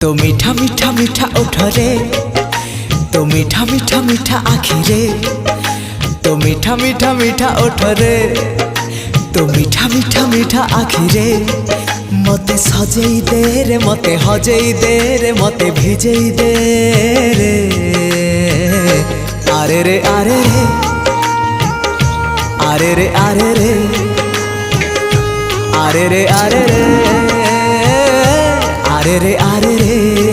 तो मीठा मीठा मीठा ओठ रे, तो मीठा मीठा मीठा आँखि रे, तो मीठा मीठा मीठा ओठ रे, तो मीठा मीठा मीठा आँखि रे। मते सजेई दे रे, मते हजेई दे रे, मते भिजेई दे रे। आरे रे आरे रे, आरे रे आरे रे, आरे रे आरे रे, आरे रे आरे रे।